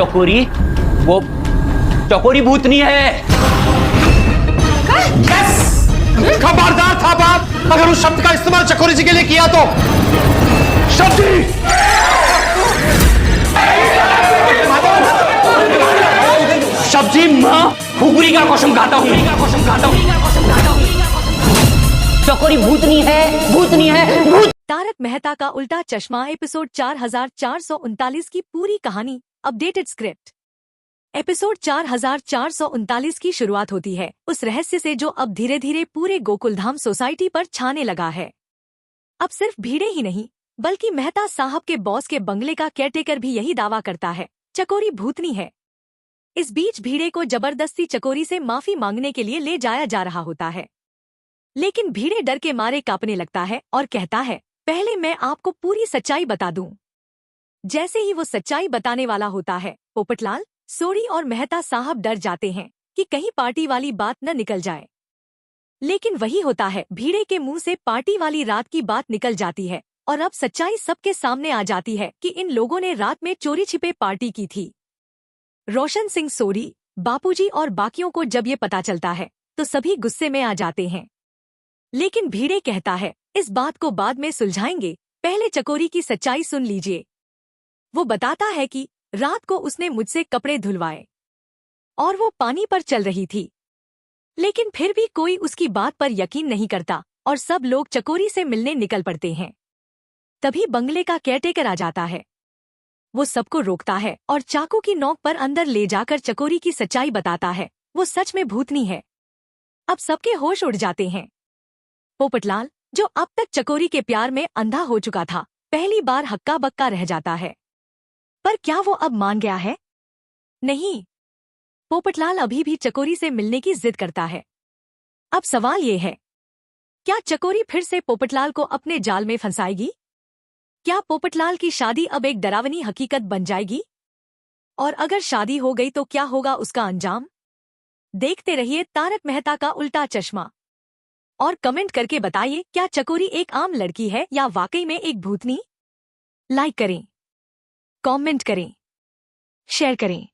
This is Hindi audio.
चकोरी, वो चकोरी भूतनी है। खबरदार था बाप, अगर उस शब्द का इस्तेमाल चकोरी जी के लिए किया तो। शब्दी सब्जी माँ खुगुरी का कसम खाता हूँ, चकोरी भूतनी है, भूतनी है, भूत। तारक मेहता का उल्टा चश्मा एपिसोड 4439 की पूरी कहानी, अपडेटेड स्क्रिप्ट। एपिसोड 4439 की शुरुआत होती है उस रहस्य से जो अब धीरे धीरे पूरे गोकुलधाम सोसाइटी पर छाने लगा है। अब सिर्फ भीड़े ही नहीं बल्कि मेहता साहब के बॉस के बंगले का केयरटेकर भी यही दावा करता है, चकोरी भूतनी है। इस बीच भीड़े को जबरदस्ती चकोरी से माफी मांगने के लिए ले जाया जा रहा होता है, लेकिन भीड़े डर के मारे कांपने लगता है और कहता है, पहले मैं आपको पूरी सच्चाई बता दूं। जैसे ही वो सच्चाई बताने वाला होता है, पोपटलाल, सोरी और मेहता साहब डर जाते हैं कि कहीं पार्टी वाली बात न निकल जाए। लेकिन वही होता है, भीड़े के मुंह से पार्टी वाली रात की बात निकल जाती है और अब सच्चाई सबके सामने आ जाती है कि इन लोगों ने रात में चोरी छिपे पार्टी की थी। रोशन सिंह, सोरी, बापूजी और बाकियों को जब ये पता चलता है तो सभी गुस्से में आ जाते हैं, लेकिन भीड़े कहता है, इस बात को बाद में सुलझाएंगे, पहले चकोरी की सच्चाई सुन लीजिए। वो बताता है कि रात को उसने मुझसे कपड़े धुलवाए और वो पानी पर चल रही थी, लेकिन फिर भी कोई उसकी बात पर यकीन नहीं करता और सब लोग चकोरी से मिलने निकल पड़ते हैं। तभी बंगले का केयरटेकर आ जाता है। वो सबको रोकता है और चाकू की नोक पर अंदर ले जाकर चकोरी की सच्चाई बताता है, वो सच में भूतनी है। अब सबके होश उड़ जाते हैं। पोपटलाल, जो अब तक चकोरी के प्यार में अंधा हो चुका था, पहली बार हक्का बक्का रह जाता है। पर क्या वो अब मान गया है? नहीं, पोपटलाल अभी भी चकोरी से मिलने की जिद करता है। अब सवाल ये है, क्या चकोरी फिर से पोपटलाल को अपने जाल में फंसाएगी? क्या पोपटलाल की शादी अब एक डरावनी हकीकत बन जाएगी? और अगर शादी हो गई तो क्या होगा उसका अंजाम? देखते रहिए तारक मेहता का उल्टा चश्मा और कमेंट करके बताइए, क्या चकोरी एक आम लड़की है या वाकई में एक भूतनी? लाइक करें, कमेंट करें, शेयर करें।